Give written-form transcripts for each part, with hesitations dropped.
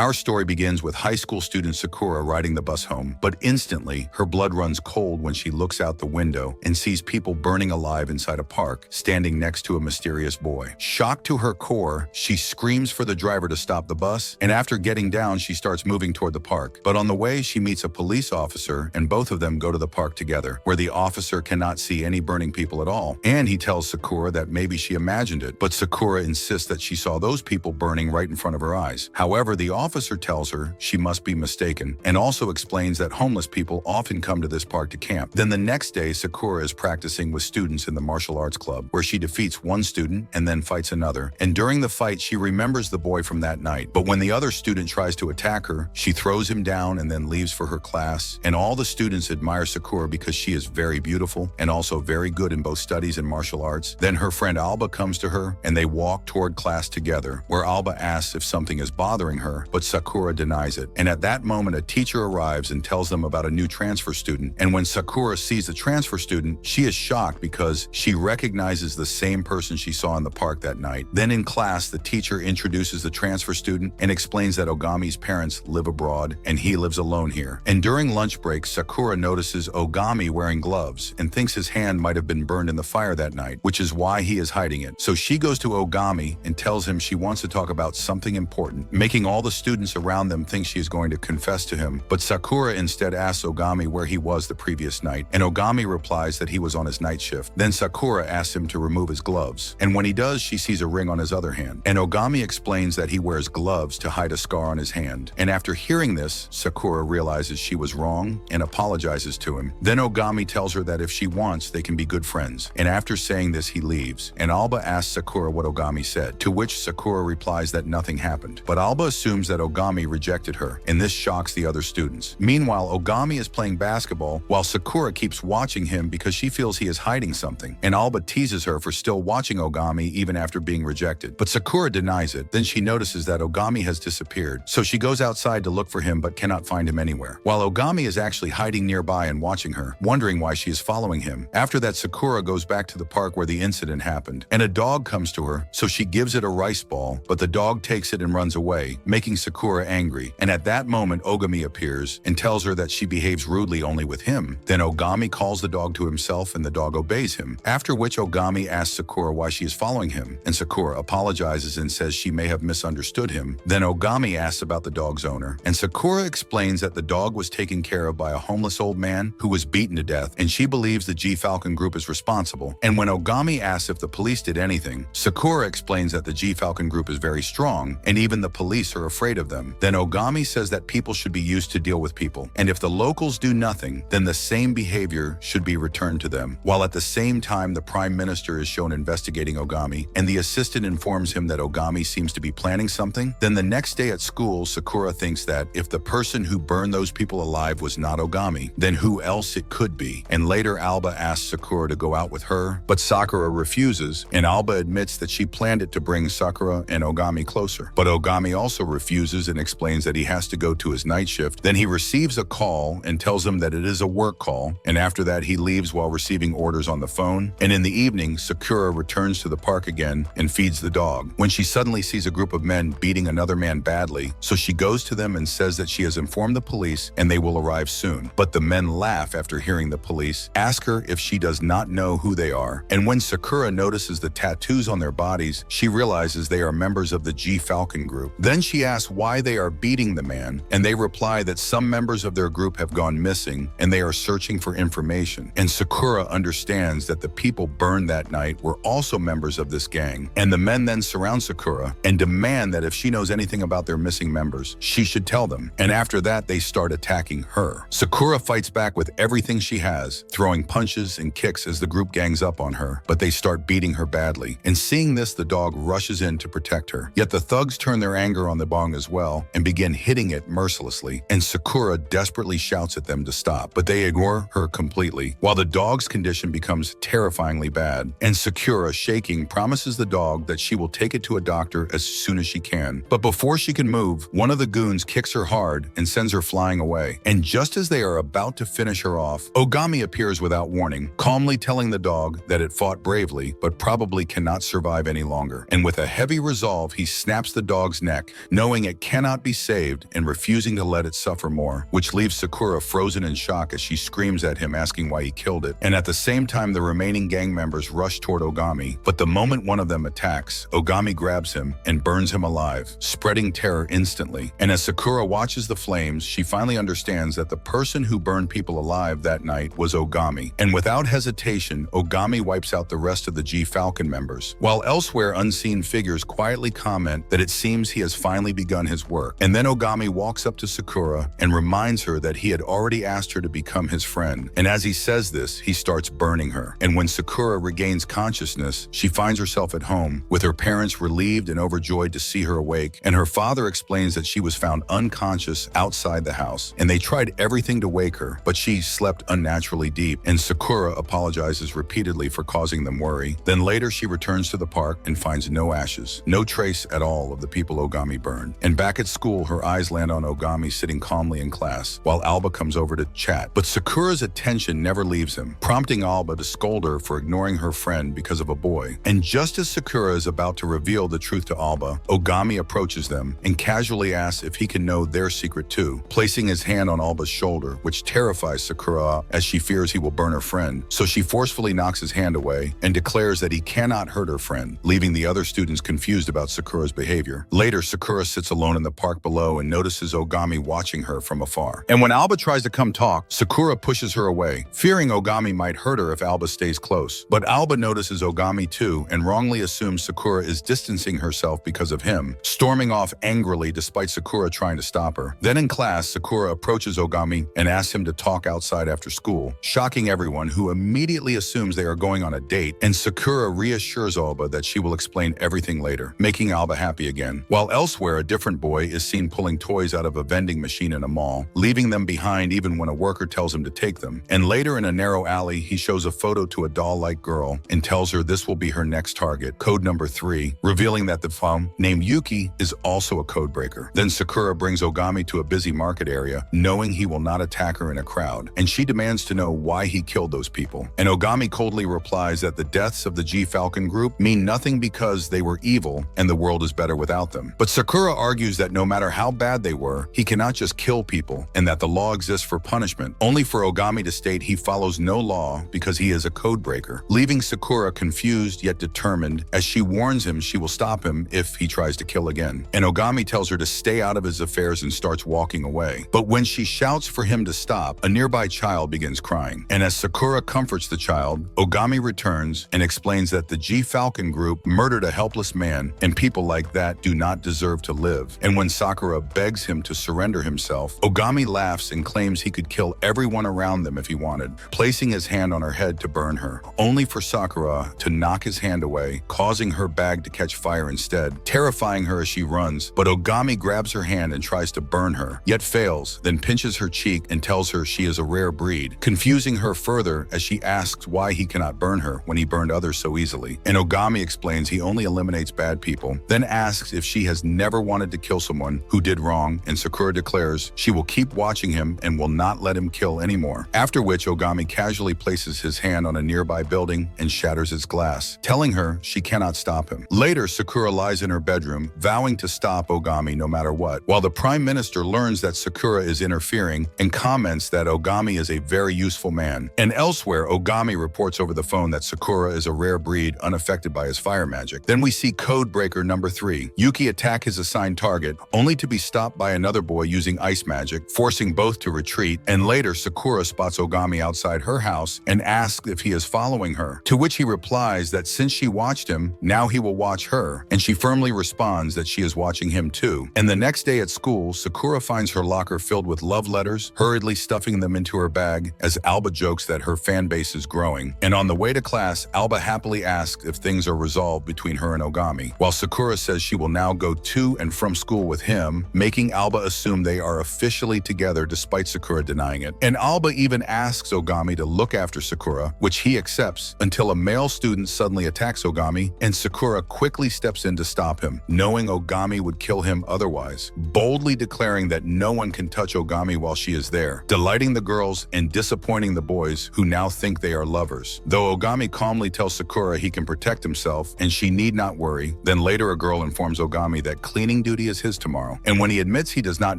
Our story begins with high school student Sakura riding the bus home, but instantly her blood runs cold when she looks out the window and sees people burning alive inside a park, standing next to a mysterious boy. Shocked to her core, she screams for the driver to stop the bus, and after getting down, she starts moving toward the park. But on the way, she meets a police officer, and both of them go to the park together, where the officer cannot see any burning people at all. And he tells Sakura that maybe she imagined it, but Sakura insists that she saw those people burning right in front of her eyes. However, the officer tells her she must be mistaken, and also explains that homeless people often come to this park to camp. Then the next day, Sakura is practicing with students in the martial arts club, where she defeats one student and then fights another. And during the fight, she remembers the boy from that night. But when the other student tries to attack her, she throws him down and then leaves for her class. And all the students admire Sakura because she is very beautiful and also very good in both studies and martial arts. Then her friend Alba comes to her and they walk toward class together, where Alba asks if something is bothering her, but Sakura denies it. And at that moment, a teacher arrives and tells them about a new transfer student. And when Sakura sees the transfer student, she is shocked because she recognizes the same person she saw in the park that night. Then in class, the teacher introduces the transfer student and explains that Ogami's parents live abroad and he lives alone here. And during lunch break, Sakura notices Ogami wearing gloves and thinks his hand might have been burned in the fire that night, which is why he is hiding it. So she goes to Ogami and tells him she wants to talk about something important, making all the students around them think she is going to confess to him. But Sakura instead asks Ogami where he was the previous night, and Ogami replies that he was on his night shift. Then Sakura asks him to remove his gloves, and when he does, she sees a ring on his other hand. And Ogami explains that he wears gloves to hide a scar on his hand. And after hearing this, Sakura realizes she was wrong and apologizes to him. Then Ogami tells her that if she wants, they can be good friends. And after saying this, he leaves. And Alba asks Sakura what Ogami said, to which Sakura replies that nothing happened. But Alba assumes that Ogami rejected her, and this shocks the other students. Meanwhile, Ogami is playing basketball while Sakura keeps watching him because she feels he is hiding something. And Alba teases her for still watching Ogami even after being rejected. But Sakura denies it. Then she notices that Ogami has disappeared. So she goes outside to look for him but cannot find him anywhere, while Ogami is actually hiding nearby and watching her, wondering why she is following him. After that, Sakura goes back to the park where the incident happened, and a dog comes to her, so she gives it a rice ball, but the dog takes it and runs away, making Sakura angry. And at that moment, Ogami appears and tells her that she behaves rudely only with him. Then Ogami calls the dog to himself and the dog obeys him, after which Ogami asks Sakura why she is following him, and Sakura apologizes and says she may have misunderstood him. Then Ogami asks about the dog's owner, and Sakura explains that the dog was taken care of by a homeless old man who was beaten to death, and she believes the Falcon group is responsible. And when Ogami asks if the police did anything, Sakura explains that the Falcon group is very strong, and even the police are afraid of them. Then Ogami says that people should be used to deal with people, and if the locals do nothing, then the same behavior should be returned to them. While at the same time, the Prime Minister is shown investigating Ogami, and the assistant informs him that Ogami seems to be planning something. Then the next day at school, Sakura thinks that if the person who burned those people alive was not Ogami, then who else it could be. And later, Alba asks Sakura to go out with her, but Sakura refuses, and Alba admits that she planned it to bring Sakura and Ogami closer. But Ogami also refuses and explains that he has to go to his night shift. Then he receives a call and tells him that it is a work call, and after that he leaves while receiving orders on the phone. And in the evening, Sakura returns to the park again and feeds the dog, when she suddenly sees a group of men beating another man badly, so she goes to them and says that she has informed the police and they will arrive soon. But the men laugh after hearing the police, ask her if she does not know who they are, and when Sakura notices the tattoos on their bodies, she realizes they are members of the Falcon group. Then she asks why they are beating the man, and they reply that some members of their group have gone missing and they are searching for information. And Sakura understands that the people burned that night were also members of this gang, and the men then surround Sakura and demand that if she knows anything about their missing members, she should tell them. And after that, they start attacking her. Sakura fights back with everything she has, throwing punches and kicks as the group gangs up on her, but they start beating her badly. And seeing this, the dog rushes in to protect her. Yet the thugs turn their anger on the bong as well and begin hitting it mercilessly, and Sakura desperately shouts at them to stop, but they ignore her completely, while the dog's condition becomes terrifyingly bad. And Sakura, shaking, promises the dog that she will take it to a doctor as soon as she can. But before she can move, one of the goons kicks her hard and sends her flying away. And just as they are about to finish her off, Ogami appears without warning, calmly telling the dog that it fought bravely but probably cannot survive any longer. And with a heavy resolve, he snaps the dog's neck, knowing it cannot be saved and refusing to let it suffer more, which leaves Sakura frozen in shock as she screams at him asking why he killed it. And at the same time, the remaining gang members rush toward Ogami, but the moment one of them attacks, Ogami grabs him and burns him alive, spreading terror instantly. And as Sakura watches the flames, she finally understands that the person who burned people alive that night was Ogami. And without hesitation, Ogami wipes out the rest of the Falcon members. While elsewhere, unseen figures quietly comment that it seems he has finally begun his work. And then Ogami walks up to Sakura and reminds her that he had already asked her to become his friend. And as he says this, he starts burning her. And when Sakura regains consciousness, she finds herself at home, with her parents relieved and overjoyed to see her awake. And her father explains that she was found unconscious outside the house, and they tried everything to wake her, but she slept unnaturally deep. And Sakura apologizes repeatedly for causing them worry. Then later she returns to the park and finds no ashes, no trace at all of the people Ogami burned. And back at school, her eyes land on Ogami sitting calmly in class, while Alba comes over to chat. But Sakura's attention never leaves him, prompting Alba to scold her for ignoring her friend because of a boy. And just as Sakura is about to reveal the truth to Alba, Ogami approaches them and casually asks if he can know their secret too, placing his hand on Alba's shoulder, which terrifies Sakura as she fears he will burn her friend. So she forcefully knocks his hand away and declares that he cannot hurt her friend, leaving the other students confused about Sakura's behavior. Later, Sakura sits alone in the park below and notices Ogami watching her from afar. And when Alba tries to come talk, Sakura pushes her away, fearing Ogami might hurt her if Alba stays close. But Alba notices Ogami too and wrongly assumes Sakura is distancing herself because of him, storming off angrily despite Sakura trying to stop her. Then in class, Sakura approaches Ogami and asks him to talk outside after school, shocking everyone, who immediately assumes they are going on a date, and Sakura reassures Alba that she will explain everything later, making Alba happy again. While elsewhere, a different boy is seen pulling toys out of a vending machine in a mall, leaving them behind even when a worker tells him to take them. And later in a narrow alley, he shows a photo to a doll-like girl and tells her this will be her next target, code number 3, revealing that the femme, named Yuki, is also a code breaker. Then Sakura brings Ogami to a busy market area, knowing he will not attack her in a crowd, and she demands to know why he killed those people. And Ogami coldly replies that the deaths of the Falcon group mean nothing because they were evil and the world is better without them. But Sakura argues that no matter how bad they were, he cannot just kill people, and that the law exists for punishment, only for Ogami to state he follows no law because he is a code breaker, leaving Sakura confused yet determined as she warns him she will stop him if he tries to kill again. And Ogami tells her to stay out of his affairs and starts walking away. But when she shouts for him to stop, a nearby child begins crying. And as Sakura comforts the child, Ogami returns and explains that the Falcon group murdered a helpless man, and people like that do not deserve to live. And when Sakura begs him to surrender himself, Ogami laughs and claims he could kill everyone around them if he wanted, placing his hand on her head to burn her, only for Sakura to knock his hand away, causing her bag to catch fire instead, terrifying her as she runs. But Ogami grabs her hand and tries to burn her, yet fails, then pinches her cheek and tells her she is a rare breed, confusing her further as she asks why he cannot burn her when he burned others so easily. And Ogami explains he only eliminates bad people, then asks if she has never wanted to kill someone who did wrong, and Sakura declares she will keep watching him and will not let him kill anymore. After which, Ogami casually places his hand on a nearby building and shatters its glass, telling her she cannot stop him. Later, Sakura lies in her bedroom, vowing to stop Ogami no matter what, while the Prime Minister learns that Sakura is interfering and comments that Ogami is a very useful man. And elsewhere, Ogami reports over the phone that Sakura is a rare breed unaffected by his fire magic. Then we see code breaker number 3, Yuki, attack his assigned target, only to be stopped by another boy using ice magic, forcing both to retreat. And later, Sakura spots Ogami outside her house and asks if he is following her, to which he replies that since she watched him, now he will watch her, and she firmly responds that she is watching him too. And the next day at school, Sakura finds her locker filled with love letters, hurriedly stuffing them into her bag as Alba jokes that her fan base is growing. And on the way to class, Alba happily asks if things are resolved between her and Ogami, while Sakura says she will now go to and from school with him, making Alba assume they are officially together despite Sakura denying it. And Alba even asks Ogami to look after Sakura, which he accepts, until a male student suddenly attacks Ogami, and Sakura quickly steps in to stop him, knowing Ogami would kill him otherwise, boldly declaring that no one can touch Ogami while she is there, delighting the girls and disappointing the boys who now think they are lovers. Though Ogami calmly tells Sakura he can protect himself and she need not worry, then later a girl informs Ogami that cleaning duty is his tomorrow. And when he admits he does not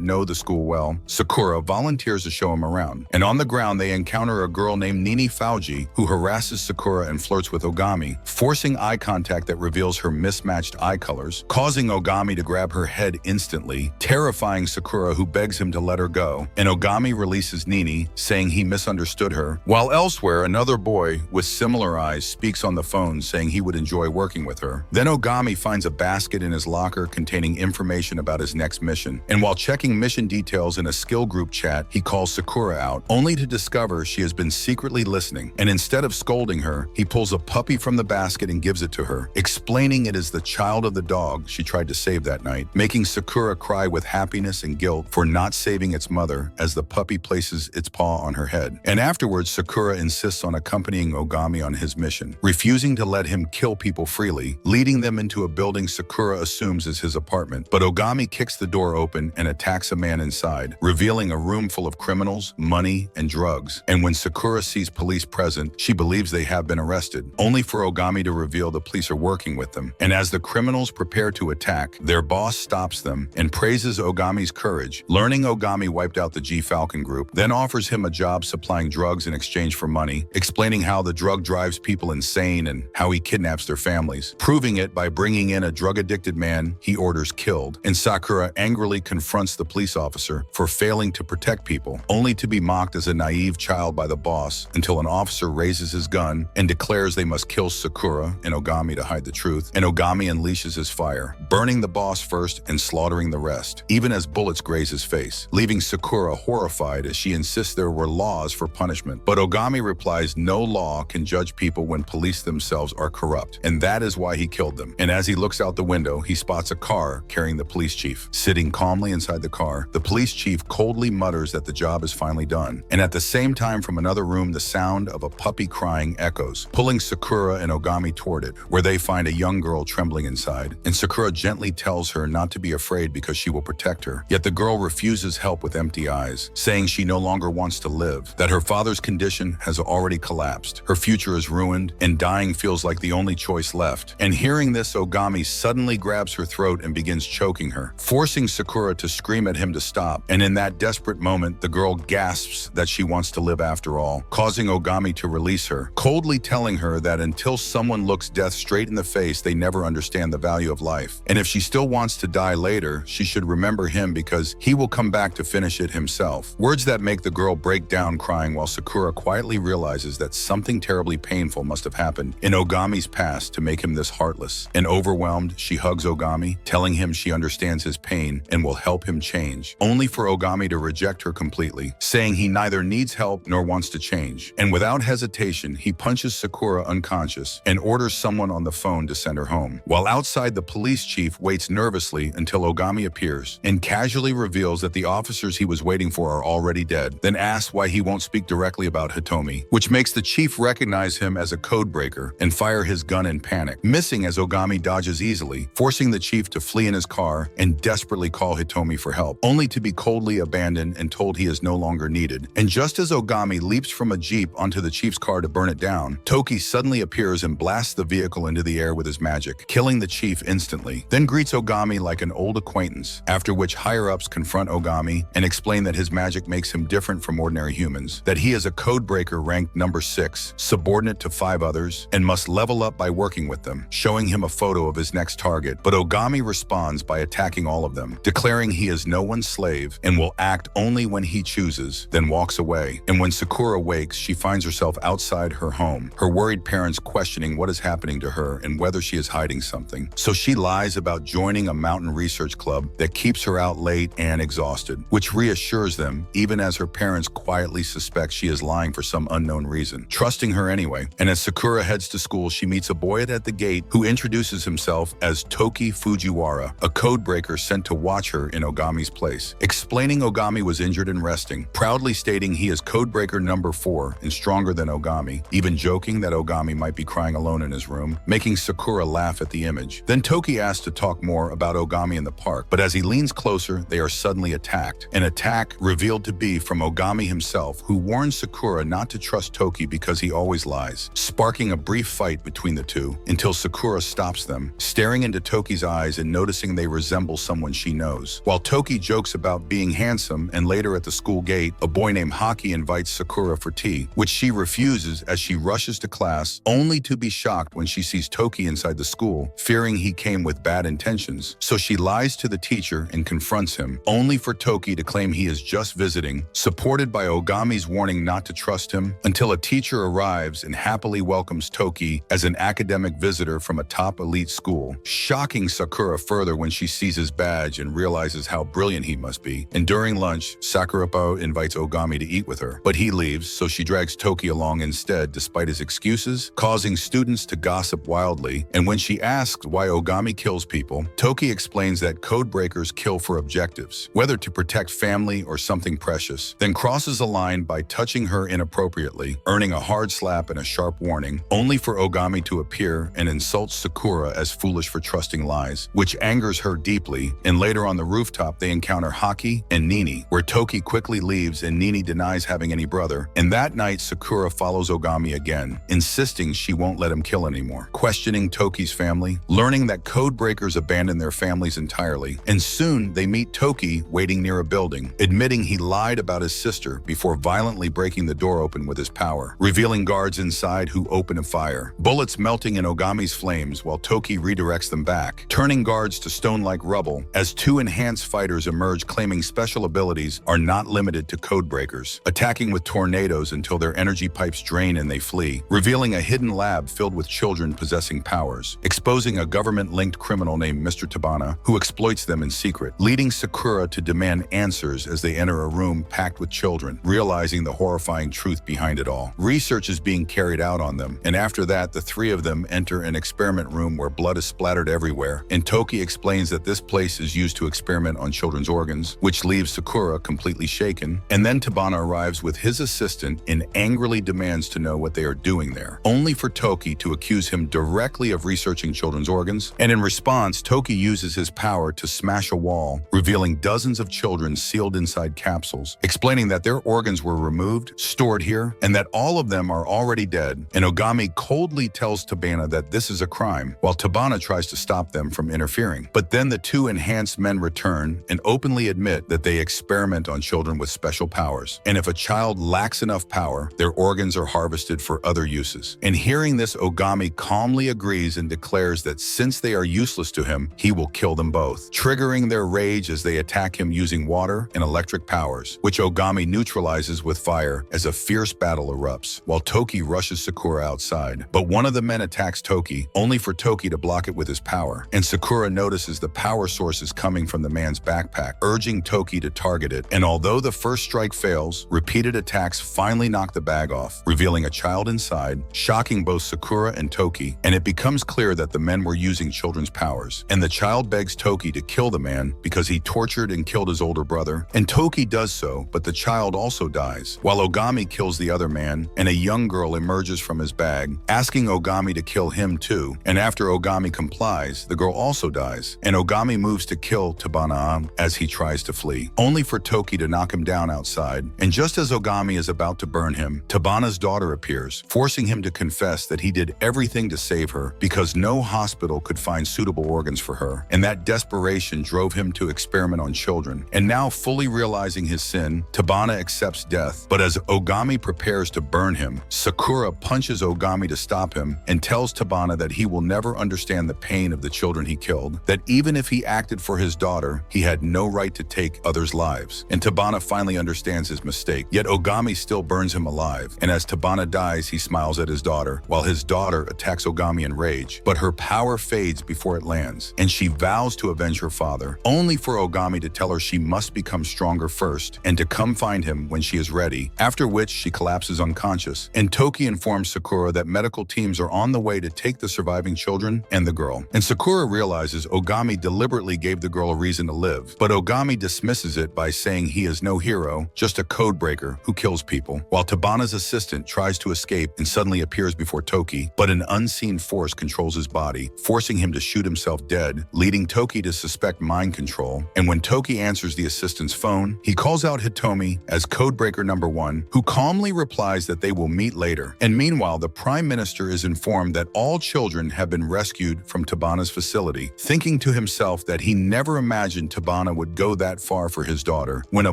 know the school well, Sakura volunteers to show him around. And on the ground, they encounter a girl named Nini Fauji who harasses Sakura and flirts with Ogami, forcing eye contact that reveals her mismatched eye colors, causing Ogami to grab her head instantly, terrifying Sakura, who begs him to let her go. And Ogami releases Nini, saying he misunderstood her, while elsewhere, another boy with similar eyes speaks on the phone saying he would enjoy working with her. Then Ogami finds a basket in his locker containing information about his next mission, and while checking mission details in a skill group chat, he calls Sakura out, only to discover she has been secretly listening, and instead of scolding her, he pulls a puppy from the basket and gives it to her, explaining it is the child of the dog she tried to save that night, making Sakura cry with happiness and guilt for not saving its mother as the puppy places its paw on her head. And afterwards, Sakura insists on accompanying Ogami on his mission, refusing to let him kill people freely, leading them into a building Sakura assumes is his apartment. But Ogami kicks the door open and attacks a man inside, revealing a room full of criminals, money, and drugs. And when Sakura sees police present, she believes they have been arrested, only for Ogami to reveal the police are working with them. And as the criminals prepare to attack, their boss stops them and praises Ogami's courage, learning Ogami wiped out the Falcon group, then offers him a job supplying drugs in exchange for money, explaining how the drug drives people insane and how he kidnaps their families, proving it by bringing in a drug-addicted man he orders killed. And Sakura angrily confronts the police officer for failing to protect people, only to be mocked as a naive child by the boss until an officer raises his gun and declares they must kill Sakura and Ogami to hide the truth, and Ogami unleashes his fire, burning the boss first and slaughtering the rest, even as bullets graze his face, leaving Sakura horrified as she insists there were laws for punishment. But Ogami replies no law can judge people when police themselves are corrupt, and that is why he killed them. And as he looks out the window, he spots a car carrying the police chief. Sitting calmly inside the car, the police chief coldly mutters that the job is finally done. And at the same time, from another room, the sound of a puppy crying echoes, pulling Sakura and Ogami toward it, where they find a young girl trembling inside. And Sakura gently tells her not to be afraid because she will protect her. Yet the girl refuses help with empty eyes, saying she no longer wants to live, that her father's condition has already collapsed, her future is ruined, and dying feels like the only choice left. And hearing this, Ogami suddenly grabs her throat and begins choking her, forcing Sakura to scream at him to stop. And in that desperate moment, the girl gasps that she wants to live after all, causing Ogami to release her, coldly telling her that until someone looks death straight in the face, they never understand the value of life. And if she still wants to die later, she should remember him because he will come back to finish it himself. Words that make the girl break down crying while Sakura quietly realizes that something terribly painful must have happened in Ogami's past to make him this heartless. And overwhelmed, she hugs Ogami, telling him she understands his pain and will help him change, only for Ogami to reject her completely, saying he neither needs help nor wants to change. And without hesitation, he punches Sakura unconscious and orders someone on the phone to send her home. While outside, the police chief waits nervously until Ogami appears and casually reveals that the officers he was waiting for are already dead, then asks why he won't speak directly about Hitomi, which makes the chief recognize him as a code breaker and fire his gun in panic, missing as Ogami dodges easily, forcing the chief to flee in his car and desperately call Hitomi for help, only to be coldly abandoned and told he is no longer needed. And just as Ogami leaps from a jeep onto the chief's car to burn it down, Toki suddenly appears and blasts the vehicle into the air with his magic, killing the chief instantly, then greets Ogami like an old acquaintance, after which higher-ups confront Ogami and explain that his magic makes him different from ordinary humans, that he is a code breaker ranked number 6, subordinate to 5 others, and must level up by working with them, showing him a photo of his next target. But Ogami responds by attacking all of them, declaring he is no one's slave and will act only when he chooses, then walks away. And when Sakura wakes, she finds herself outside her home, her worried parents questioning what is happening to her and whether she is hiding something. So she lies about joining a mountain research club that keeps her out late and exhausted, which reassures them, even as her parents quietly suspect she is lying for some unknown reason, trusting her anyway. And as Sakura heads to school, she meets a boy at the gate who introduces himself as Toki Fujiwara, a code breaker sent to watch her in Ogami's place, explaining Ogami was injured and resting, proudly stating he is codebreaker number 4 and stronger than Ogami, even joking that Ogami might be crying alone in his room, making Sakura laugh at the image. Then Toki asks to talk more about Ogami in the park, but as he leans closer, they are suddenly attacked. An attack revealed to be from Ogami himself, who warns Sakura not to trust Toki because he always lies, sparking a brief fight between the two until Sakura stops them, staring into Toki's eyes and noticing they they resemble someone she knows. While Toki jokes about being handsome, and later at the school gate, a boy named Haki invites Sakura for tea, which she refuses as she rushes to class, only to be shocked when she sees Toki inside the school, fearing he came with bad intentions. So she lies to the teacher and confronts him, only for Toki to claim he is just visiting, supported by Ogami's warning not to trust him, until a teacher arrives and happily welcomes Toki as an academic visitor from a top elite school, shocking Sakura further when she sees his badge and realizes how brilliant he must be. And during lunch, Sakura invites Ogami to eat with her, but he leaves, so she drags Toki along instead despite his excuses, causing students to gossip wildly. And when she asks why Ogami kills people, Toki explains that code breakers kill for objectives, whether to protect family or something precious, then crosses a line by touching her inappropriately, earning a hard slap and a sharp warning, only for Ogami to appear and insult Sakura as foolish for trusting lies, which angers her deeply. And later on the rooftop, they encounter Haki and Nini, where Toki quickly leaves and Nini denies having any brother. And that night, Sakura follows Ogami again, insisting she won't let him kill anymore, questioning Toki's family, learning that code breakers abandon their families entirely. And soon they meet Toki waiting near a building, admitting he lied about his sister before violently breaking the door open with his power, revealing guards inside who open a fire, bullets melting in Ogami's flames while Toki redirects them back, turning guards to stone-like rubble as two enhanced fighters emerge claiming special abilities are not limited to code breakers, attacking with tornadoes until their energy pipes drain and they flee, revealing a hidden lab filled with children possessing powers, exposing a government-linked criminal named Mr. Tabana who exploits them in secret, leading Sakura to demand answers as they enter a room packed with children, realizing the horrifying truth behind it all. Research is being carried out on them, and after that, the three of them enter an experiment room where blood is splattered everywhere, and Toki explains that this place is used to experiment on children's organs, which leaves Sakura completely shaken. And then Tabana arrives with his assistant and angrily demands to know what they are doing there, only for Toki to accuse him directly of researching children's organs. And in response, Toki uses his power to smash a wall, revealing dozens of children sealed inside capsules, explaining that their organs were removed, stored here, and that all of them are already dead. And Ogami coldly tells Tabana that this is a crime, while Tabana tries to stop them from interfering. But then the two enhanced men return and openly admit that they experiment on children with special powers. And if a child lacks enough power, their organs are harvested for other uses. And hearing this, Ogami calmly agrees and declares that since they are useless to him, he will kill them both, triggering their rage as they attack him using water and electric powers, which Ogami neutralizes with fire as a fierce battle erupts, while Toki rushes Sakura outside. But one of the men attacks Toki, only for Toki to block it with his power, and Sakura notices the power source is coming from the man's backpack, urging Toki to target it. And although the first strike fails, repeated attacks finally knock the bag off, revealing a child inside, shocking both Sakura and Toki. And it becomes clear that the men were using children's powers, and the child begs Toki to kill the man because he tortured and killed his older brother. And Toki does so, but the child also dies, while Ogami kills the other man, and a young girl emerges from his bag, asking Ogami to kill him too. And after Ogami complies, the girl also dies, and Ogami moves to kill Tabana as he tries to flee, only for Toki to knock him down outside. And just as Ogami is about to burn him, Tabana's daughter appears, forcing him to confess that he did everything to save her because no hospital could find suitable organs for her, and that desperation drove him to experiment on children. And now, fully realizing his sin, Tabana accepts death, but as Ogami prepares to burn him, Sakura punches Ogami to stop him and tells Tabana that he will never understand the pain of the children he killed, that even if he acted for his daughter, he had no right to take others' lives. And Tabana finally understands his mistake, yet Ogami still burns him alive. And as Tabana dies, he smiles at his daughter, while his daughter attacks Ogami in rage. But her power fades before it lands, and she vows to avenge her father, only for Ogami to tell her she must become stronger first and to come find him when she is ready, after which she collapses unconscious. And Toki informs Sakura that medical teams are on the way to take the surviving children and the girl. And Sakura realizes Ogami deliberately gave the girl a reason to live, but Ogami dismisses it by saying he is no hero, just a code breaker who kills people, while Tabana's assistant tries to escape and suddenly appears before Toki, but an unseen force controls his body, forcing him to shoot himself dead, leading Toki to suspect mind control. And when Toki answers the assistant's phone, he calls out Hitomi as codebreaker number 1, who calmly replies that they will meet later. And meanwhile, the Prime Minister is informed that all children have been rescued from Tabana's facility, thinking to to himself that he never imagined Tabana would go that far for his daughter when a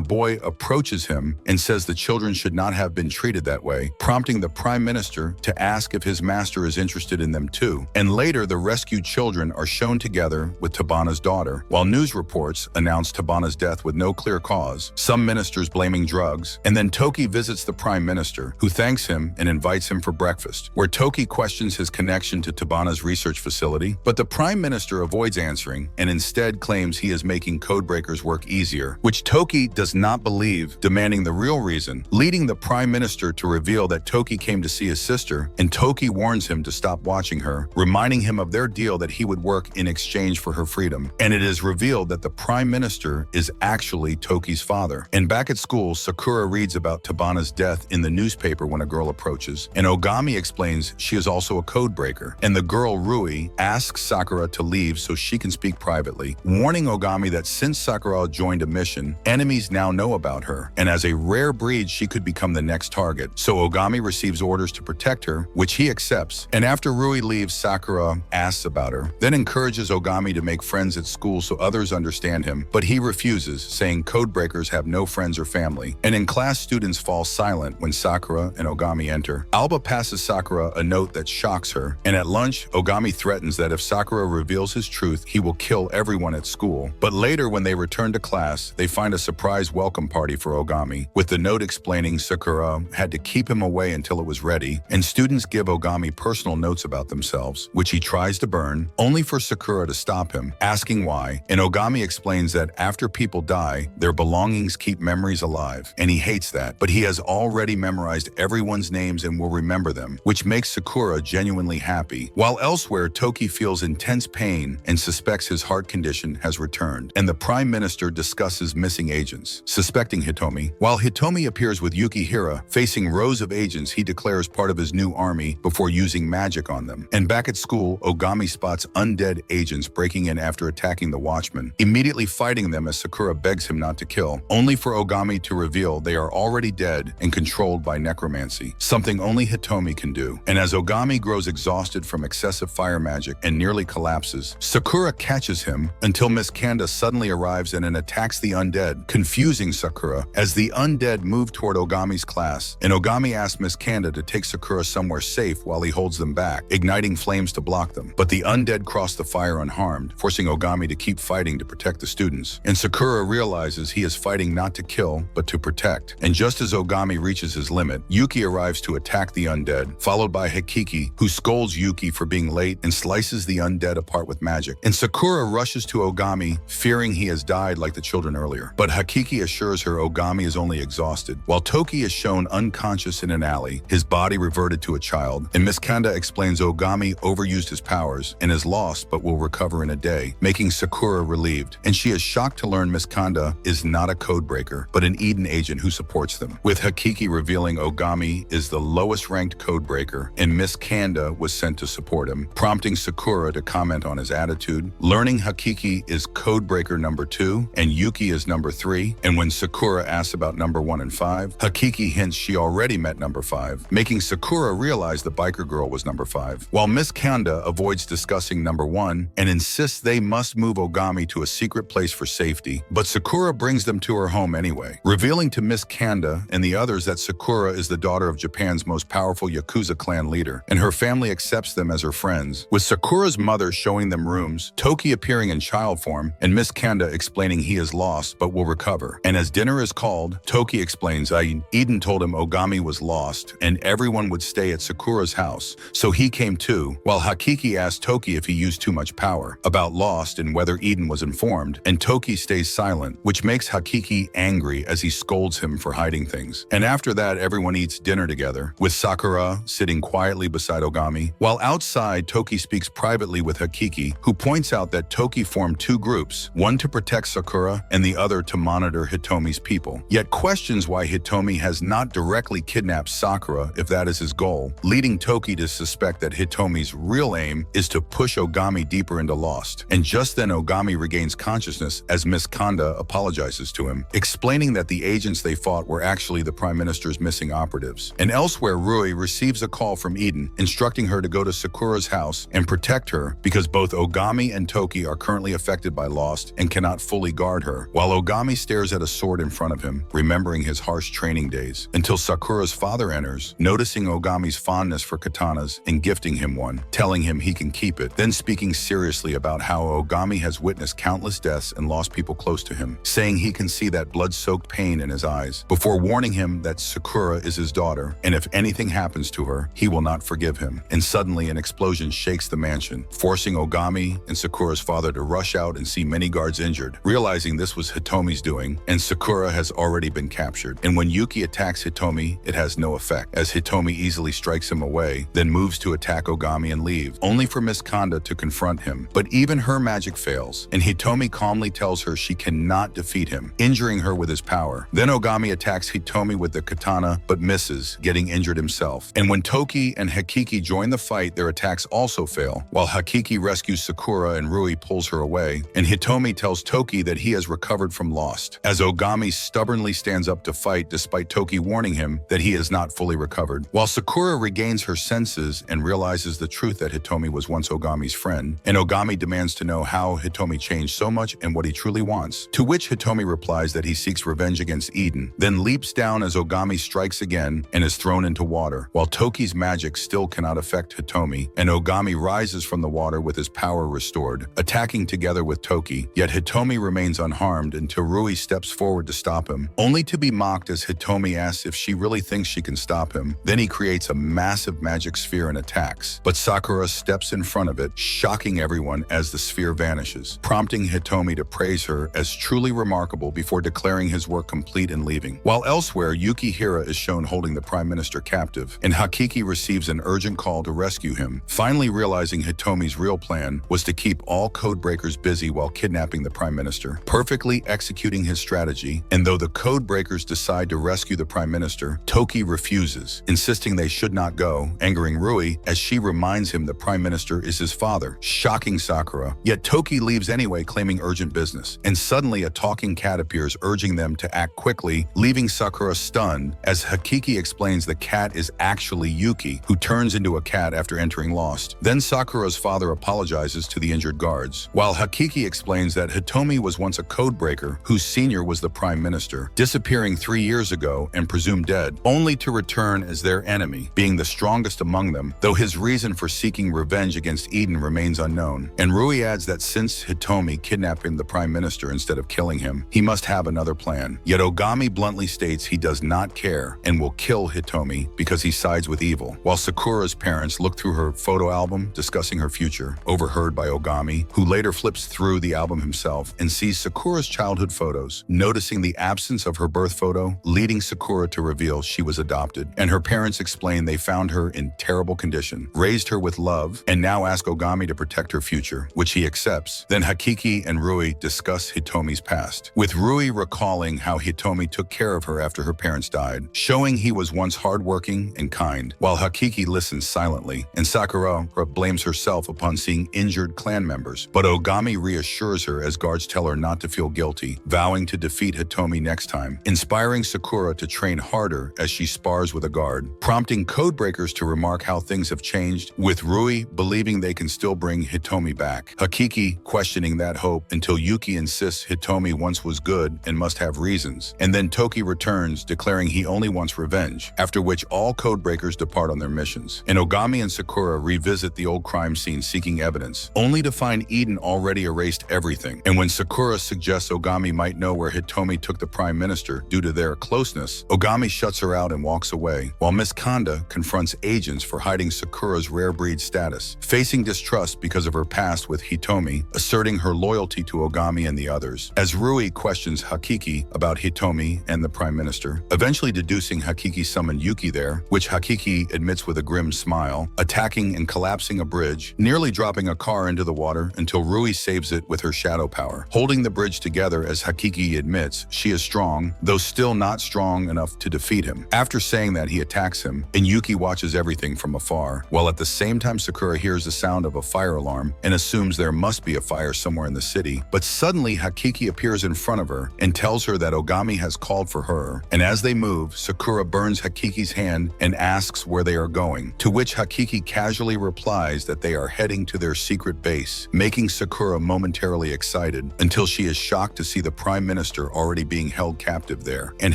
boy approaches him and says the children should not have been treated that way, prompting the Prime Minister to ask if his master is interested in them too. And later, the rescued children are shown together with Tabana's daughter. While news reports announce Tabana's death with no clear cause, some ministers blaming drugs, and then Toki visits the Prime Minister, who thanks him and invites him for breakfast, where Toki questions his connection to Tabana's research facility, but the Prime Minister avoids answering and instead claims he is making codebreakers work easier, which Toki does not believe, demanding the real reason, leading the Prime Minister to reveal that Toki came to see his sister, and Toki warns him to stop watching her, reminding him of their deal that he would work in exchange for her freedom. And it is revealed that the Prime Minister is actually Toki's father. And back at school, Sakura reads about Tabana's death in the newspaper when a girl approaches, and Ogami explains she is also a codebreaker, and the girl Rui asks Sakura to leave so she can speak privately, warning Ogami that since Sakura joined a mission, enemies now know about her, and as a rare breed she could become the next target. So Ogami receives orders to protect her, which he accepts, and after Rui leaves, Sakura asks about her, then encourages Ogami to make friends at school so others understand him, but he refuses, saying codebreakers have no friends or family. And in class, students fall silent when Sakura and Ogami enter. Alba passes Sakura a note that shocks her, and at lunch, Ogami threatens that if Sakura reveals his truth, he will kill everyone at school. But later, when they return to class, they find a surprise welcome party for Ogami, with the note explaining Sakura had to keep him away until it was ready, and students give Ogami personal notes about themselves, which he tries to burn, only for Sakura to stop him, asking why, and Ogami explains that after people die, their belongings keep memories alive, and he hates that, but he has already memorized everyone's names and will remember them, which makes Sakura genuinely happy. While elsewhere, Toki feels intense pain and suspects his heart condition has returned, and the Prime Minister discusses missing agents, suspecting Hitomi. While Hitomi appears with Yukihira, facing rows of agents he declares part of his new army before using magic on them. And back at school, Ogami spots undead agents breaking in after attacking the Watchmen, immediately fighting them as Sakura begs him not to kill, only for Ogami to reveal they are already dead and controlled by necromancy, something only Hitomi can do. And as Ogami grows exhausted from excessive fire magic and nearly collapses, Sakura catches him until Miss Kanda suddenly arrives and attacks the undead, confusing Sakura as the undead move toward Ogami's class, and Ogami asks Miss Kanda to take Sakura somewhere safe while he holds them back, igniting flames to block them. But the undead cross the fire unharmed, forcing Ogami to keep fighting to protect the students. And Sakura realizes he is fighting not to kill, but to protect. And just as Ogami reaches his limit, Yuki arrives to attack the undead, followed by Hikiki, who scolds Yuki for being late and slices the undead apart with magic. And Sakura rushes to Ogami, fearing he has died like the children earlier. But Hikiki assures her Ogami is only exhausted, while Toki is shown unconscious in an alley, his body reverted to a child. And Miss Kanda explains Ogami overused his powers and is lost but will recover in a day, making Sakura relieved. And she is shocked to learn Miss Kanda is not a codebreaker, but an Eden agent who supports them, with Hikiki revealing Ogami is the lowest ranked codebreaker and Miss Kanda was sent to support him, prompting Sakura to comment on his attitude. Learning Hikiki is codebreaker number 2 and Yuki is number 3, and when Sakura asks about number 1 and 5, Hikiki hints she already met number 5, making Sakura realize the biker girl was number 5, while Miss Kanda avoids discussing number 1 and insists they must move Ogami to a secret place for safety, but Sakura brings them to her home anyway, revealing to Miss Kanda and the others that Sakura is the daughter of Japan's most powerful Yakuza clan leader, and her family accepts them as her friends, with Sakura's mother showing them rooms, Toki appearing in child form, and Miss Kanda explaining he is lost but will recover. And as dinner is called, Toki explains Eden told him Ogami was lost and everyone would stay at Sakura's house, so he came too, while Hakiki asked Toki if he used too much power, about Lost and whether Eden was informed, and Toki stays silent, which makes Hakiki angry as he scolds him for hiding things. And after that, everyone eats dinner together, with Sakura sitting quietly beside Ogami, while outside, Toki speaks privately with Hakiki, who points out that Toki formed 2 groups, one to protect Sakura and the other to monitor Hitomi's people, yet questions why Hitomi has not directly kidnapped Sakura if that is his goal, leading Toki to suspect that Hitomi's real aim is to push Ogami deeper into Lost. And just then Ogami regains consciousness as Miss Kanda apologizes to him, explaining that the agents they fought were actually the Prime Minister's missing operatives. And elsewhere, Rui receives a call from Eden, instructing her to go to Sakura's house and protect her because both Ogami and Toki are currently affected by Lost and cannot fully guard her, while Ogami stares at a sword in front of him, remembering his harsh training days, until Sakura's father enters, noticing Ogami's fondness for katanas and gifting him one, telling him he can keep it, then speaking seriously about how Ogami has witnessed countless deaths and lost people close to him, saying he can see that blood-soaked pain in his eyes, before warning him that Sakura is his daughter, and if anything happens to her, he will not forgive him. And suddenly an explosion shakes the mansion, forcing Ogami and Sakura's father to rush out and see many guards injured, realizing this was Hitomi's doing, and Sakura has already been captured. And when Yuki attacks Hitomi, it has no effect, as Hitomi easily strikes him away, then moves to attack Ogami and leave, only for Miss Kanda to confront him. But even her magic fails, and Hitomi calmly tells her she cannot defeat him, injuring her with his power. Then Ogami attacks Hitomi with the katana, but misses, getting injured himself. And when Toki and Hakiki join the fight, their attacks also fail, while Hakiki rescues Sakura and Rui pulls her away, and Hitomi tells Toki that he has recovered from Lost, as Ogami stubbornly stands up to fight despite Toki warning him that he is not fully recovered. While Sakura regains her senses and realizes the truth that Hitomi was once Ogami's friend, and Ogami demands to know how Hitomi changed so much and what he truly wants, to which Hitomi replies that he seeks revenge against Eden, then leaps down as Ogami strikes again and is thrown into water, while Toki's magic still cannot affect Hitomi, and Ogami rises from the water with his power restored, attacking together with Toki, yet Hitomi remains unharmed until Rui steps forward to stop him, only to be mocked as Hitomi asks if she really thinks she can stop him. Then he creates a massive magic sphere and attacks, but Sakura steps in front of it, shocking everyone as the sphere vanishes, prompting Hitomi to praise her as truly remarkable before declaring his work complete and leaving. While elsewhere, Yukihira is shown holding the Prime Minister captive, and Hakiki receives an urgent call to rescue him, finally realizing Hitomi's real plan was to keep all codebreakers busy while kidnapping the Prime Minister, perfectly executing his strategy. And though the codebreakers decide to rescue the Prime Minister, Toki refuses, insisting they should not go, angering Rui as she reminds him the Prime Minister is his father, shocking Sakura. Yet Toki leaves anyway, claiming urgent business, and suddenly a talking cat appears, urging them to act quickly, leaving Sakura stunned as Hakiki explains the cat is actually Yuki, who turns into a cat after entering Lost. Then Sakura's father apologizes to the injured guards, while Hakiki explains that Hitomi was once a codebreaker whose senior was the Prime Minister, disappearing 3 years ago and presumed dead, only to return as their enemy, being the strongest among them, though his reason for seeking revenge against Eden remains unknown. And Rui adds that since Hitomi kidnapped the Prime Minister instead of killing him, he must have another plan. Yet Ogami bluntly states he does not care and will kill Hitomi because he sides with evil, while Sakura's parents look through her photo album discussing her future, overheard by Ogami, who later flips through the album himself and sees Sakura's childhood photos, noticing the absence of her birth photo, leading Sakura to reveal she was adopted. And her parents explain they found her in terrible condition, raised her with love, and now ask Ogami to protect her future, which he accepts. Then Hakiki and Rui discuss Hitomi's past, with Rui recalling how Hitomi took care of her after her parents died, showing he was once hardworking and kind, while Hakiki listens silently, and Sakura blames herself upon seeing injured clan members. But Ogami reassures her as guards tell her not to feel guilty, vowing to defeat Hitomi next time, inspiring Sakura to train harder as she spars with a guard, prompting codebreakers to remark how things have changed, with Rui believing they can still bring Hitomi back, Hakiki questioning that hope until Yuki insists Hitomi once was good and must have reasons, and then Toki returns, declaring he only wants revenge, after which all codebreakers depart on their missions, and Ogami and Sakura revisit the old crime scene seeking evidence, only to find Eden already erased everything. And when Sakura suggests Ogami might know where Hitomi took the Prime Minister due to their closeness, Ogami shuts her out and walks away, while Miss Kanda confronts agents for hiding Sakura's rare breed status, facing distrust because of her past with Hitomi, asserting her loyalty to Ogami and the others, as Rui questions Hakiki about Hitomi and the Prime Minister, eventually deducing Hakiki summoned Yuki there, which Hakiki admits with a grim smile, attacking and collapsing a bridge, nearly dropping a car into the water until Rui saves it with her shadow power, holding the bridge together as Hakiki admits she is strong, though still not strong enough to defeat him. After saying that, he attacks him, and Yuki watches everything from afar, while at the same time Sakura hears the sound of a fire alarm and assumes there must be a fire somewhere in the city. But suddenly Hakiki appears in front of her and tells her that Ogami has called for her, and as they move, Sakura burns Hakiki's hand and asks where they are going, to which Hakiki casually replies that they are heading to their secret base. peace, making Sakura momentarily excited until she is shocked to see the Prime Minister already being held captive there. And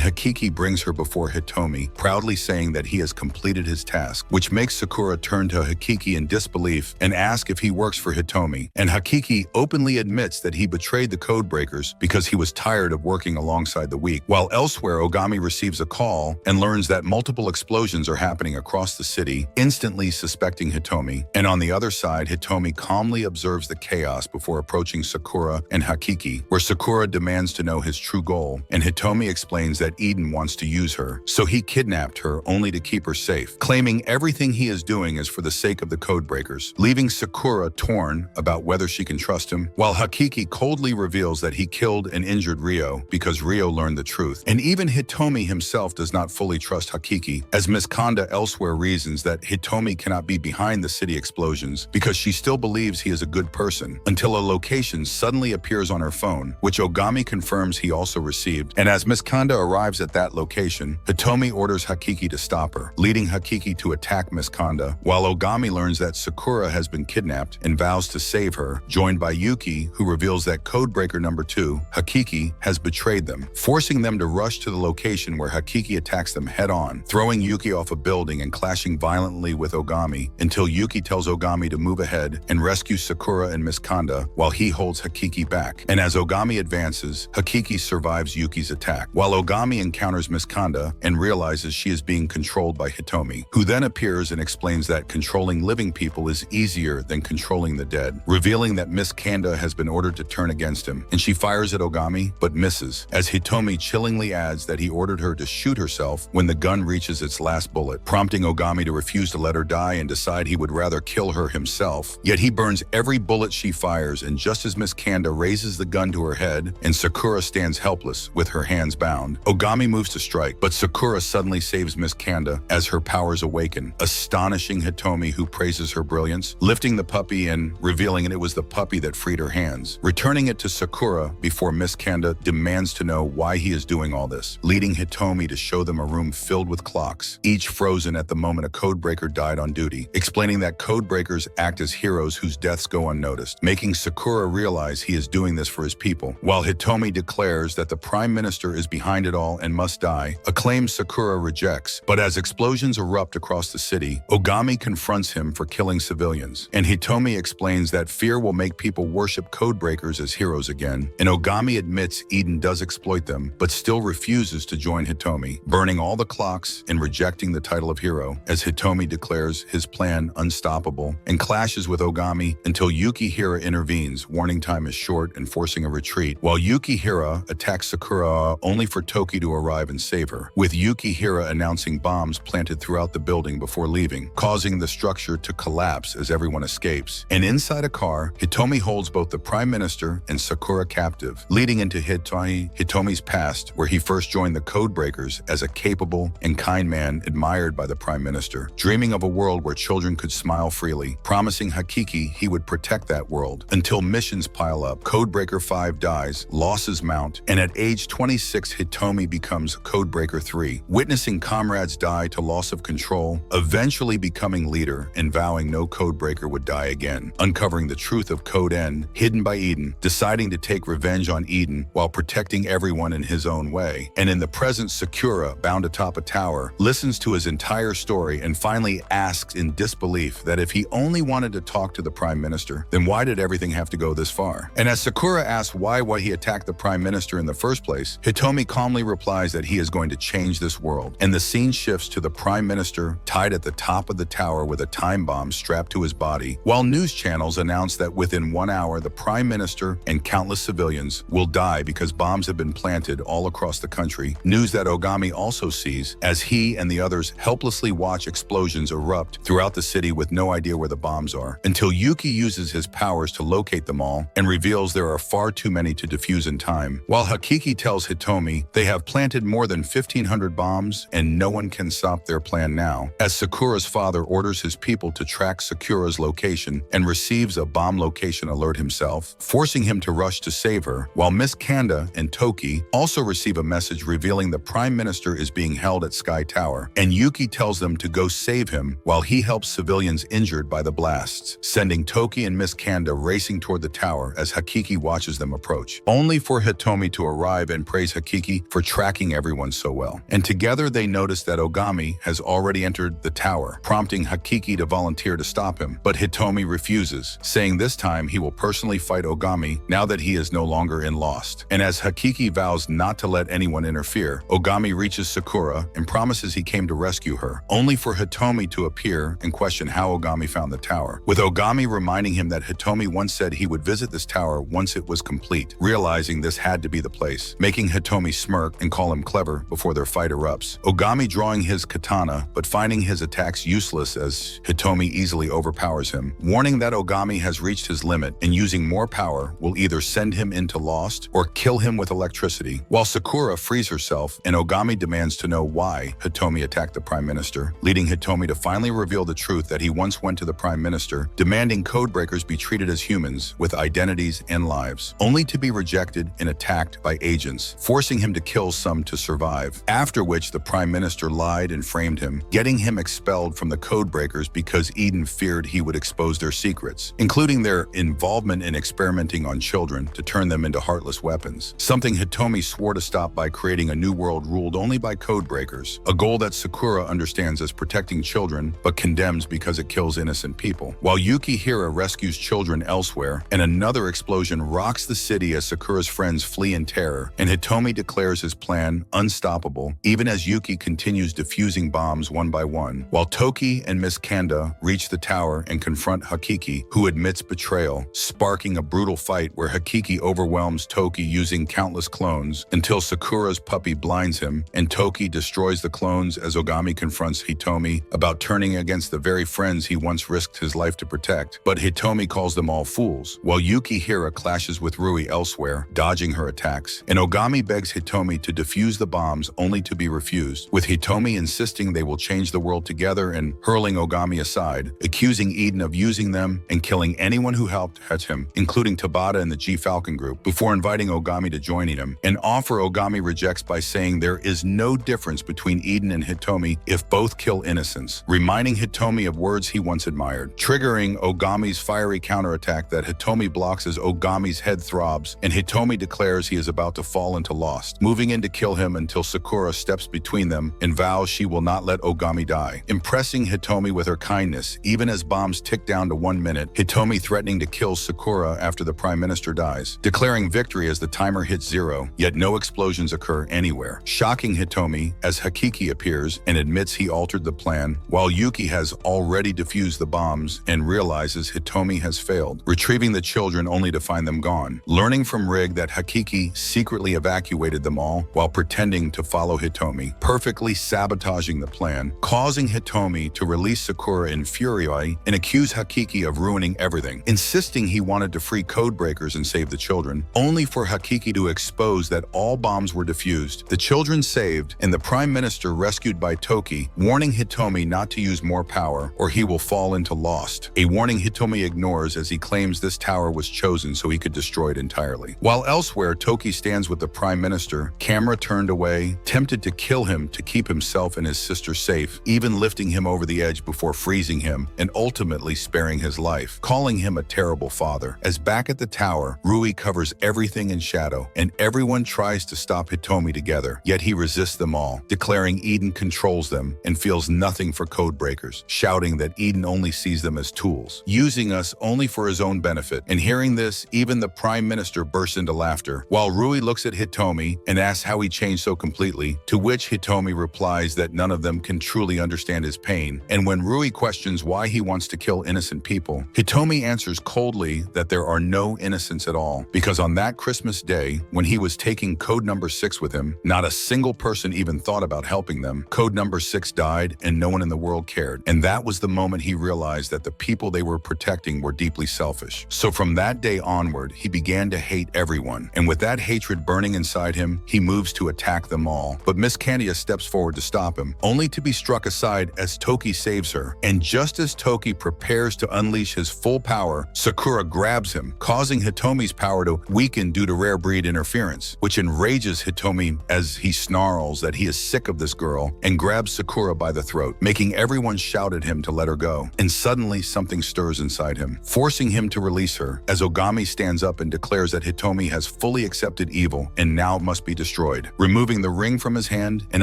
Hakiki brings her before Hitomi, proudly saying that he has completed his task, which makes Sakura turn to Hakiki in disbelief and ask if he works for Hitomi. And Hakiki openly admits that he betrayed the codebreakers because he was tired of working alongside the weak. While elsewhere, Ogami receives a call and learns that multiple explosions are happening across the city, instantly suspecting Hitomi. And on the other side, Hitomi calmly observes the chaos before approaching Sakura and Hakiki, where Sakura demands to know his true goal, and Hitomi explains that Eden wants to use her, so he kidnapped her only to keep her safe, claiming everything he is doing is for the sake of the codebreakers, leaving Sakura torn about whether she can trust him, while Hakiki coldly reveals that he killed and injured Ryo because Ryo learned the truth. And even Hitomi himself does not fully trust Hakiki, as Miss Kanda elsewhere reasons that Hitomi cannot be behind the city explosions because she still believes he is a good person, until a location suddenly appears on her phone, which Ogami confirms he also received. And as Miss Kanda arrives at that location, Hitomi orders Hakiki to stop her, leading Hakiki to attack Miss Kanda, while Ogami learns that Sakura has been kidnapped and vows to save her, joined by Yuki, who reveals that Codebreaker number 2, Hakiki, has betrayed them, forcing them to rush to the location where Hakiki attacks them head-on, throwing Yuki off a building and clashing violently with Ogami, until Yuki tells Ogami to move ahead and rescue Sakura and Miss Kanda while he holds Hakiki back. And as Ogami advances, Hakiki survives Yuki's attack, while Ogami encounters Miss Kanda and realizes she is being controlled by Hitomi, who then appears and explains that controlling living people is easier than controlling the dead, revealing that Miss Kanda has been ordered to turn against him, and she fires at Ogami but misses, as Hitomi chillingly adds that he ordered her to shoot herself when the gun reaches its last bullet, prompting Ogami to refuse to let her die and decide he would rather kill her himself. Yet he burns every bullet she fires, and just as Miss Kanda raises the gun to her head and Sakura stands helpless with her hands bound, Ogami moves to strike, but Sakura suddenly saves Miss Kanda as her powers awaken, astonishing Hitomi, who praises her brilliance, lifting the puppy and revealing it was the puppy that freed her hands, returning it to Sakura before Miss Kanda demands to know why he is doing all this, leading Hitomi to show them a room filled with clocks, each frozen at the moment a codebreaker died on duty, explaining that codebreakers act as heroes whose deaths go unnoticed, making Sakura realize he is doing this for his people, while Hitomi declares that the Prime Minister is behind it all and must die, a claim Sakura rejects. But as explosions erupt across the city, Ogami confronts him for killing civilians, and Hitomi explains that fear will make people worship codebreakers as heroes again, and Ogami admits Eden does exploit them, but still refuses to join Hitomi, burning all the clocks and rejecting the title of hero, as Hitomi declares his plan unstoppable and clashes with Ogami until Yukihira intervenes, warning time is short and forcing a retreat, while Yukihira attacks Sakura only for Toki to arrive and save her, with Yukihira announcing bombs planted throughout the building before leaving, causing the structure to collapse as everyone escapes. And inside a car, Hitomi holds both the Prime Minister and Sakura captive, leading into Hitomi's past, where he first joined the Codebreakers as a capable and kind man admired by the Prime Minister, dreaming of a world where children could smile freely, promising Hakiki he would protect that world, until missions pile up, Codebreaker 5 dies, losses mount, and at age 26 Hitomi becomes Codebreaker 3, witnessing comrades die to loss of control, eventually becoming leader and vowing no Codebreaker would die again, uncovering the truth of Code N, hidden by Eden, deciding to take revenge on Eden while protecting everyone in his own way. And in the present, Sakura, bound atop a tower, listens to his entire story and finally asks in disbelief that if he only wanted to talk to the Prime Minister, then why did everything have to go this far? And as Sakura asks why he attacked the Prime Minister in the first place, Hitomi calmly replies that he is going to change this world. And the scene shifts to the Prime Minister tied at the top of the tower with a time bomb strapped to his body, while news channels announce that within 1 hour the Prime Minister and countless civilians will die because bombs have been planted all across the country, news that Ogami also sees as he and the others helplessly watch explosions erupt throughout the city with no idea where the bombs are, until Yuki uses his powers to locate them all and reveals there are far too many to defuse in time, while Hakiki tells Hitomi they have planted more than 1,500 bombs and no one can stop their plan now, as Sakura's father orders his people to track Sakura's location and receives a bomb location alert himself, forcing him to rush to save her, while Miss Kanda and Toki also receive a message revealing the Prime Minister is being held at Sky Tower, and Yuki tells them to go save him while he helps civilians injured by the blasts, sending Toki Hitomi and Miss Kanda racing toward the tower as Hakiki watches them approach, only for Hitomi to arrive and praise Hakiki for tracking everyone so well. And together they notice that Ogami has already entered the tower, prompting Hakiki to volunteer to stop him. But Hitomi refuses, saying this time he will personally fight Ogami now that he is no longer in Lost. And as Hakiki vows not to let anyone interfere, Ogami reaches Sakura and promises he came to rescue her, only for Hitomi to appear and question how Ogami found the tower, with Ogami reminding him that Hitomi once said he would visit this tower once it was complete, realizing this had to be the place, making Hitomi smirk and call him clever before their fight erupts. Ogami drawing his katana, but finding his attacks useless as Hitomi easily overpowers him, warning that Ogami has reached his limit and using more power will either send him into Lost or kill him with electricity, while Sakura frees herself and Ogami demands to know why Hitomi attacked the Prime Minister, leading Hitomi to finally reveal the truth that he once went to the Prime Minister, demanding codebreakers be treated as humans with identities and lives, only to be rejected and attacked by agents, forcing him to kill some to survive, after which the Prime Minister lied and framed him, getting him expelled from the codebreakers because Eden feared he would expose their secrets, including their involvement in experimenting on children to turn them into heartless weapons, something Hitomi swore to stop by creating a new world ruled only by codebreakers, a goal that Sakura understands as protecting children but condemns because it kills innocent people, while Yukihira rescues children elsewhere and another explosion rocks the city as Sakura's friends flee in terror and Hitomi declares his plan unstoppable even as Yuki continues defusing bombs one by one, while Toki and Miss Kanda reach the tower and confront Hakiki, who admits betrayal, sparking a brutal fight where Hakiki overwhelms Toki using countless clones until Sakura's puppy blinds him and Toki destroys the clones as Ogami confronts Hitomi about turning against the very friends he once risked his life to protect, but Hitomi calls them all fools, while Yukihira clashes with Rui elsewhere, dodging her attacks, and Ogami begs Hitomi to defuse the bombs only to be refused, with Hitomi insisting they will change the world together and hurling Ogami aside, accusing Eden of using them and killing anyone who helped him, including Tabata and the Falcon group, before inviting Ogami to join him, an offer Ogami rejects by saying there is no difference between Eden and Hitomi if both kill innocents, reminding Hitomi of words he once admired, triggering Ogami's fiery counterattack that Hitomi blocks as Ogami's head throbs, and Hitomi declares he is about to fall into Lost, moving in to kill him until Sakura steps between them and vows she will not let Ogami die, impressing Hitomi with her kindness, even as bombs tick down to 1 minute, Hitomi threatening to kill Sakura after the Prime Minister dies, declaring victory as the timer hits 0, yet no explosions occur anywhere, shocking Hitomi as Hakiki appears and admits he altered the plan, while Yuki has already defused the bombs and realizes Hitomi has failed, retrieving the children only to find them gone, learning from Rig that Hakiki secretly evacuated them all while pretending to follow Hitomi, perfectly sabotaging the plan, causing Hitomi to release Sakura in fury and accuse Hakiki of ruining everything, insisting he wanted to free codebreakers and save the children, only for Hakiki to expose that all bombs were defused, the children saved, and the Prime Minister rescued by Toki, warning Hitomi not to use more power or he will fall into Lost, a warning Hitomi ignores as he claims this tower was chosen so he could destroy it entirely. While elsewhere, Toki stands with the Prime Minister, camera turned away, tempted to kill him to keep himself and his sister safe, even lifting him over the edge before freezing him and ultimately sparing his life, calling him a terrible father. As back at the tower, Rui covers everything in shadow and everyone tries to stop Hitomi together, yet he resists them all, declaring Eden controls them and feels nothing for codebreakers, shouting that Eden only sees them as tools, using us only for his own benefit. And hearing this, even the Prime Minister bursts into laughter, while Rui looks at Hitomi and asks how he changed so completely, to which Hitomi replies that none of them can truly understand his pain. And when Rui questions why he wants to kill innocent people, Hitomi answers coldly that there are no innocents at all, because on that Christmas day, when he was taking code number 6 with him, not a single person even thought about helping them. Code number 6 died and no one in the world cared. And that was the moment he realized that the people they were protecting were deeply selfish. So from that day onward, he began to hate everyone. And with that hatred burning inside him, he moves to attack them all. But Miss Candia steps forward to stop him, only to be struck aside as Toki saves her. And just as Toki prepares to unleash his full power, Sakura grabs him, causing Hitomi's power to weaken due to rare breed interference, which enrages Hitomi as he snarls that he is sick of this girl and grabs Sakura by the throat, making everyone shout at him to let her go. And suddenly something stirs inside inside him, forcing him to release her, as Ogami stands up and declares that Hitomi has fully accepted evil and now must be destroyed, removing the ring from his hand and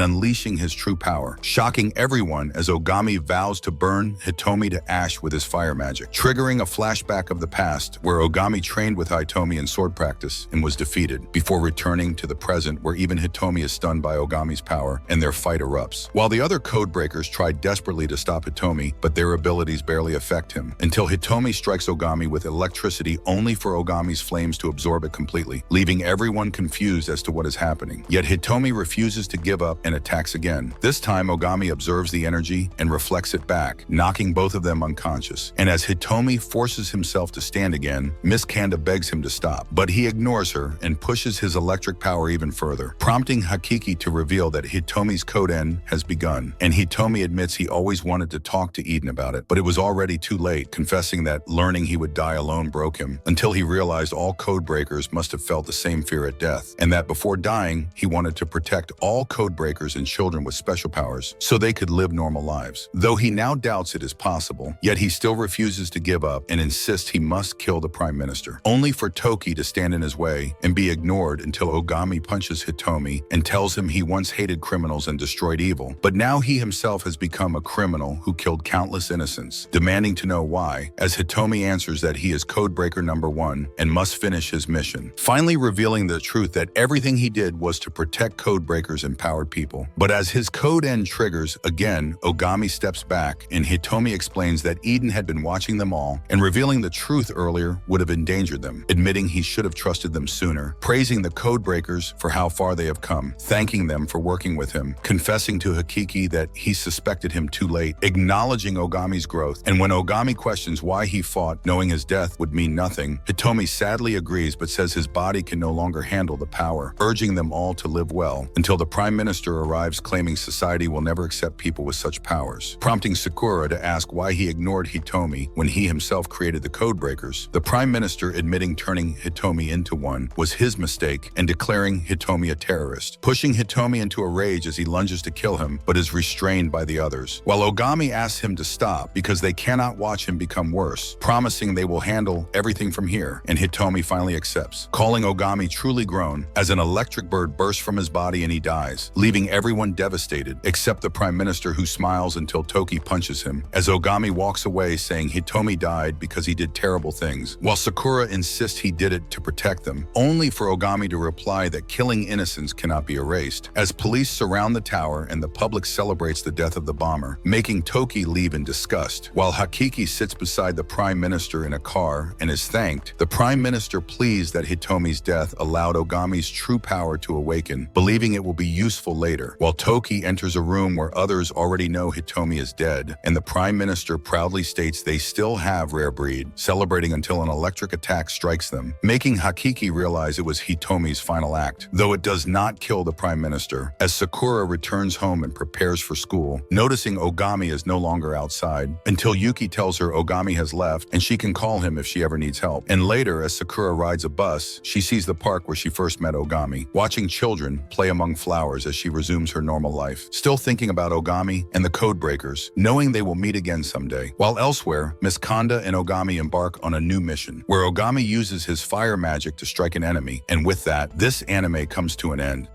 unleashing his true power, shocking everyone as Ogami vows to burn Hitomi to ash with his fire magic, triggering a flashback of the past where Ogami trained with Hitomi in sword practice and was defeated, before returning to the present where even Hitomi is stunned by Ogami's power and their fight erupts. While the other codebreakers try desperately to stop Hitomi, but their abilities barely affect him, until Hitomi strikes Ogami with electricity only for Ogami's flames to absorb it completely, leaving everyone confused as to what is happening. Yet Hitomi refuses to give up and attacks again. This time Ogami observes the energy and reflects it back, knocking both of them unconscious. And as Hitomi forces himself to stand again, Miss Kanda begs him to stop, but he ignores her and pushes his electric power even further, prompting Hakiki to reveal that Hitomi's code end has begun. And Hitomi admits he always wanted to talk to Eden about it, but it was already too late, confessing that learning he would die alone broke him, until he realized all codebreakers must have felt the same fear at death, and that before dying, he wanted to protect all codebreakers and children with special powers so they could live normal lives. Though he now doubts it is possible, yet he still refuses to give up and insists he must kill the Prime Minister, only for Toki to stand in his way and be ignored until Ogami punches Hitomi and tells him he once hated criminals and destroyed evil, but now he himself has become a criminal who killed countless innocents, demanding to know why, as Hitomi answers that he is codebreaker number 1 and must finish his mission, finally revealing the truth that everything he did was to protect codebreakers and empowered people. But as his code end triggers, again, Ogami steps back and Hitomi explains that Eden had been watching them all, and revealing the truth earlier would have endangered them, admitting he should have trusted them sooner, praising the codebreakers for how far they have come, thanking them for working with him, confessing to Hakiki that he suspected him too late, acknowledging Ogami's growth, and when Ogami questions why he fought, knowing his death would mean nothing, Hitomi sadly agrees but says his body can no longer handle the power, urging them all to live well, until the Prime Minister arrives claiming society will never accept people with such powers, prompting Sakura to ask why he ignored Hitomi when he himself created the codebreakers. The Prime Minister admitting turning Hitomi into one was his mistake and declaring Hitomi a terrorist, pushing Hitomi into a rage as he lunges to kill him but is restrained by the others, while Ogami asks him to stop because they cannot watch him become worse, promising they will handle everything from here, and Hitomi finally accepts, calling Ogami truly grown, as an electric bird bursts from his body and he dies, leaving everyone devastated except the Prime Minister, who smiles until Toki punches him, as Ogami walks away saying Hitomi died because he did terrible things, while Sakura insists he did it to protect them, only for Ogami to reply that killing innocents cannot be erased, as police surround the tower and the public celebrates the death of the bomber, making Toki leave in disgust, while Hakiki sits beside the Prime Minister in a car and is thanked. The Prime Minister pleased that Hitomi's death allowed Ogami's true power to awaken, believing it will be useful later, while Toki enters a room where others already know Hitomi is dead, and the Prime Minister proudly states they still have rare breed, celebrating until an electric attack strikes them, making Hakiki realize it was Hitomi's final act, though it does not kill the Prime Minister, as Sakura returns home and prepares for school, noticing Ogami is no longer outside, until Yuki tells her Ogami has left and she can call him if she ever needs help. And later, as Sakura rides a bus, she sees the park where she first met Ogami, watching children play among flowers as she resumes her normal life, still thinking about Ogami and the codebreakers, knowing they will meet again someday. While elsewhere, Miss Kanda and Ogami embark on a new mission, where Ogami uses his fire magic to strike an enemy, and with that, this anime comes to an end.